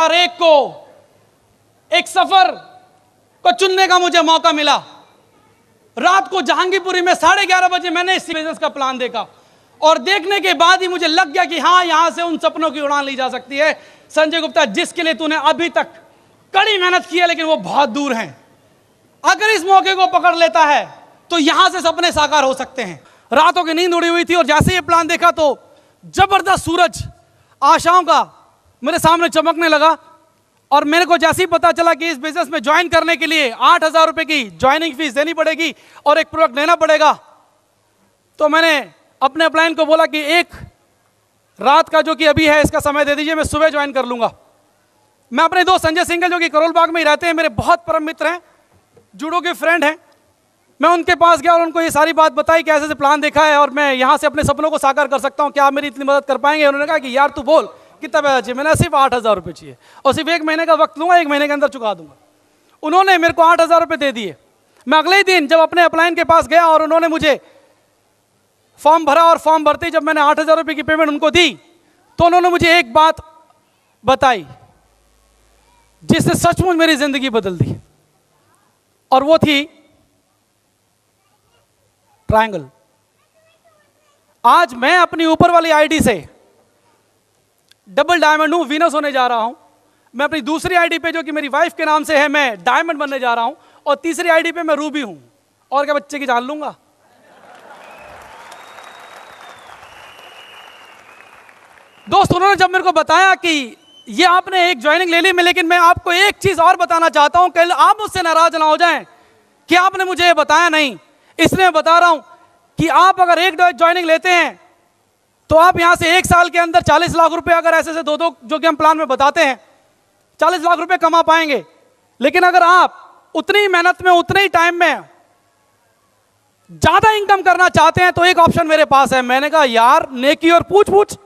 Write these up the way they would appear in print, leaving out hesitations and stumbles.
2001 को एक सफर को चुनने का मुझे मौका मिला। रात को जहांगीरपुरी में 11:30 बजे मैंने इस बिजनेस का प्लान देखा और देखने के बाद ही मुझे लग गया कि हाँ, यहां से उन सपनों की उड़ान ली जा सकती है। संजय गुप्ता, जिसके लिए तूने अभी तक कड़ी मेहनत की है, लेकिन वो बहुत दूर हैं। अगर इस मौके को पकड़ लेता है तो यहां से सपने साकार हो सकते हैं। रातों की नींद उड़ी हुई थी और जैसे ये प्लान देखा तो जबरदस्त सूरज आशाओं का मेरे सामने चमकने लगा। और मेरे को जैसे ही पता चला कि इस बिजनेस में ज्वाइन करने के लिए 8,000 रुपए की ज्वाइनिंग फीस देनी पड़ेगी और एक प्रोडक्ट लेना पड़ेगा, तो मैंने अपने अपलाइन को बोला कि एक रात का जो कि अभी है इसका समय दे दीजिए, मैं सुबह ज्वाइन कर लूंगा। मैं अपने दोस्त संजय सिंघल जो कि करोल बाग में ही रहते हैं, मेरे बहुत परम मित्र हैं, जूडो के फ्रेंड हैं, मैं उनके पास गया और उनको ये सारी बात बताई कि ऐसे प्लान देखा है और मैं यहाँ से अपने सपनों को साकार कर सकता हूँ, क्या आप मेरी इतनी मदद कर पाएंगे? उन्होंने कहा कि यार तू बोल कितना पैसा चाहिए। मैंने सिर्फ 8,000 रुपये चाहिए और सिर्फ 1 महीने का वक्त लूंगा, 1 महीने के अंदर चुका दूंगा। उन्होंने मेरे को 8,000 रुपये दे दिए। मैं अगले ही दिन जब अपने अपलाइन के पास गया और उन्होंने मुझे फॉर्म भरा और फॉर्म भरते ही जब मैंने 8,000 रुपये की पेमेंट उनको दी तो उन्होंने मुझे एक बात बताई जिसने सचमुच मेरी जिंदगी बदल दी, और वो थी ट्रायंगल। आज मैं अपनी ऊपर वाली आईडी से डबल डायमंड हूं, वीनस होने जा रहा हूं। मैं अपनी दूसरी आईडी पे जो कि मेरी वाइफ के नाम से है, मैं डायमंड बनने जा रहा हूं, और तीसरी आईडी पे मैं रूबी हूं। और क्या बच्चे की जान लूंगा? दोस्त, उन्होंने जब मेरे को बताया कि ये आपने एक ज्वाइनिंग ले ली, लेकिन मैं आपको एक चीज और बताना चाहता हूं, कल आप मुझसे नाराज ना हो जाएं कि आपने मुझे ये बताया नहीं। इसलिए मैं बता रहा हूं कि आप अगर एक ज्वाइनिंग लेते हैं तो आप यहां से 1 साल के अंदर 40 लाख रुपए, अगर ऐसे से दो जो कि हम प्लान में बताते हैं, 40 लाख रुपए कमा पाएंगे। लेकिन अगर आप उतनी ही मेहनत में, उतने ही टाइम में ज्यादा इनकम करना चाहते हैं तो एक ऑप्शन मेरे पास है। मैंने कहा यार नेकी और पूछ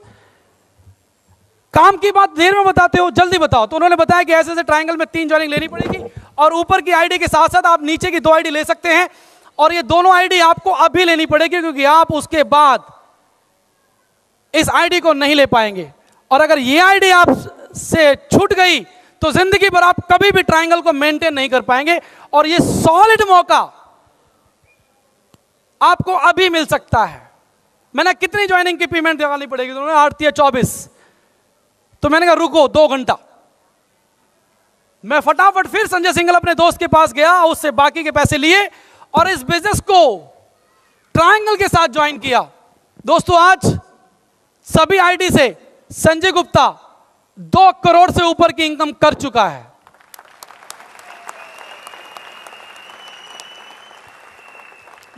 काम की बात देर में बताते हो, जल्दी बताओ। तो उन्होंने बताया कि ऐसे ट्रायंगल में 3 ज्वाइनिंग लेनी पड़ेगी और ऊपर की आईडी के साथ साथ आप नीचे की 2 आईडी ले सकते हैं, और ये दोनों आईडी आपको अभी लेनी पड़ेगी क्योंकि आप उसके बाद इस आईडी को नहीं ले पाएंगे। और अगर ये आईडी आप से छूट गई तो जिंदगी भर आप कभी भी ट्रायंगल को मेंटेन नहीं कर पाएंगे। और ये सॉलिड मौका आपको अभी मिल सकता है। मैंने कितनी ज्वाइनिंग की पेमेंट दिखानी पड़ेगी? उन्होंने 8 या 24। तो मैंने कहा रुको 2 घंटा। मैं फटाफट फिर संजय सिंघल अपने दोस्त के पास गया, उससे बाकी के पैसे लिए और इस बिजनेस को ट्रायंगल के साथ ज्वाइन किया। दोस्तों, आज सभी आईडी से संजय गुप्ता 2 करोड़ से ऊपर की इनकम कर चुका है।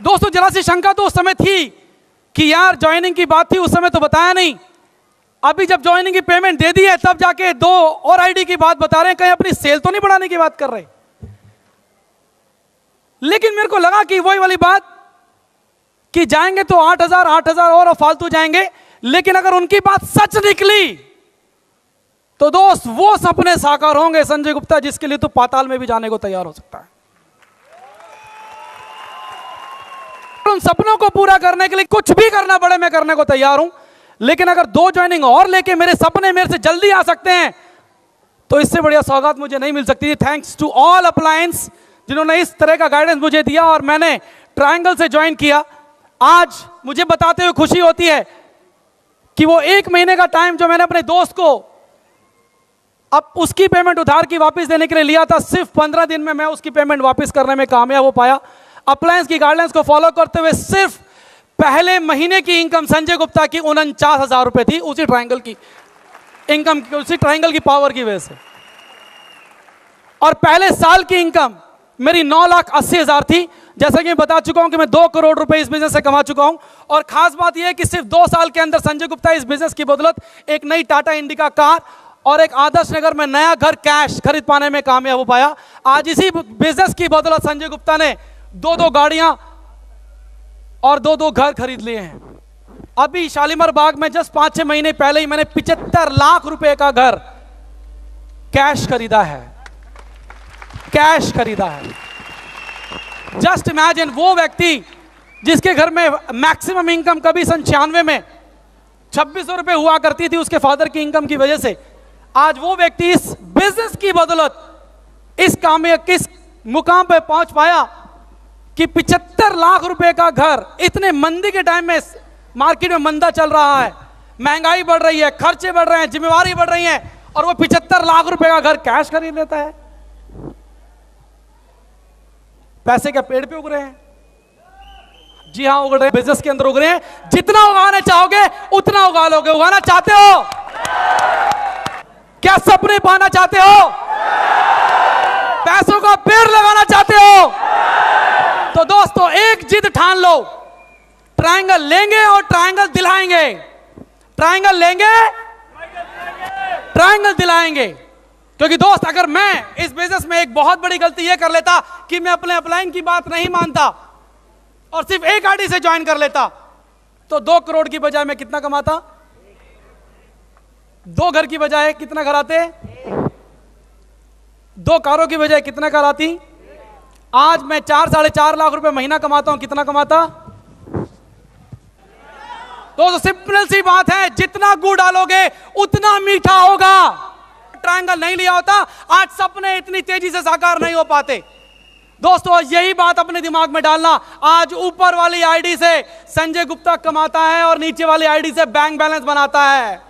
दोस्तों, जरा सी शंका तो उस समय थी कि यार ज्वाइनिंग की बात थी, उस समय तो बताया नहीं। अभी जब ज्वाइनिंग की पेमेंट दे दी है तब जाके 2 और आईडी की बात बता रहे हैं, कहीं अपनी सेल तो नहीं बढ़ाने की बात कर रहे। लेकिन मेरे को लगा कि वही वाली बात कि जाएंगे तो 8,000 और फालतू जाएंगे, लेकिन अगर उनकी बात सच निकली तो दोस्त वो सपने साकार होंगे संजय गुप्ता, जिसके लिए तो पाताल में भी जाने को तैयार हो सकता है। उन सपनों को पूरा करने के लिए कुछ भी करना पड़े मैं करने को तैयार हूं, लेकिन अगर 2 ज्वाइनिंग और लेके मेरे सपने मेरे से जल्दी आ सकते हैं तो इससे बढ़िया सौगात मुझे नहीं मिल सकती। थैंक्स टू ऑल अपलायंस जिन्होंने इस तरह का गाइडेंस मुझे दिया और मैंने ट्रायंगल से ज्वाइन किया। आज मुझे बताते हुए खुशी होती है कि वो 1 महीने का टाइम जो मैंने अपने दोस्त को अब उसकी पेमेंट उधार की वापस देने के लिए लिया था, सिर्फ 15 दिन में मैं उसकी पेमेंट वापस करने में कामयाब हो पाया। अपलायंस की गाइडलाइंस को फॉलो करते हुए सिर्फ पहले महीने की इनकम संजय गुप्ता की 49,000 रुपए थी, उसी ट्रायंगल की इनकम, उसी ट्रायंगल की पावर की वजह से। और पहले साल की इनकम मेरी 9,80,000 थी। जैसा कि मैं बता चुका हूं कि मैं 2 करोड़ रुपए इस बिजनेस से कमा चुका हूं। और खास बात यह है कि सिर्फ 2 साल के अंदर संजय गुप्ता इस बिजनेस की बदौलत एक नई टाटा इंडिका कार और एक आदर्श नगर में नया घर कैश खरीद पाने में कामयाब हो पाया। आज इसी बिजनेस की बदौलत संजय गुप्ता ने 2 गाड़ियां और 2 घर खरीद लिए हैं। अभी शालीमार बाग में जस्ट 5-6 महीने पहले ही मैंने 75 लाख रुपए का घर कैश खरीदा है, कैश खरीदा है। जस्ट इमेजिन, वो व्यक्ति जिसके घर में मैक्सिमम इनकम कभी सन 96 में 2600 रुपए हुआ करती थी उसके फादर की इनकम की वजह से, आज वो व्यक्ति इस बिजनेस की बदौलत इस किस मुकाम पे पहुंच पाया कि 75 लाख रुपए का घर, इतने मंदी के टाइम में मार्केट में मंदा चल रहा है, महंगाई बढ़ रही है, खर्चे बढ़ रहे हैं, जिम्मेवारी बढ़ रही है, और वो 75 लाख रुपए का घर कैश खरीद लेता है। पैसे क्या पेड़ पे उग रहे हैं? जी हां, उग रहे हैं, बिजनेस के अंदर उग रहे हैं। जितना उगाना चाहोगे उतना उगा लोगे। उगाना चाहते हो? क्या सपने पाना चाहते हो? पैसों का पेड़ लगाना चाहते हो? तो दोस्तों एक जिद ठान लो, ट्रायंगल लेंगे और ट्रायंगल दिलाएंगे। ट्रायंगल लेंगे, ट्रायंगल दिलाएंगे। क्योंकि दोस्त, अगर मैं इस बिजनेस में एक बहुत बड़ी गलती यह कर लेता कि मैं अपने अपलाइन की बात नहीं मानता और सिर्फ एक आईडी से ज्वाइन कर लेता, तो 2 करोड़ की बजाय मैं कितना कमाता? 2 घर की बजाय कितना घर आते? 2 कारों की बजाय कितना कार आती? आज मैं 4-4.5 लाख रुपए महीना कमाता हूं, कितना कमाता? तो सिंपल सी बात है, जितना गुड़ डालोगे उतना मीठा होगा। ट्रायंगल नहीं लिया होता, आज सपने इतनी तेजी से साकार नहीं हो पाते। दोस्तों यही बात अपने दिमाग में डालना। आज ऊपर वाली आईडी से संजय गुप्ता कमाता है और नीचे वाली आईडी से बैंक बैलेंस बनाता है।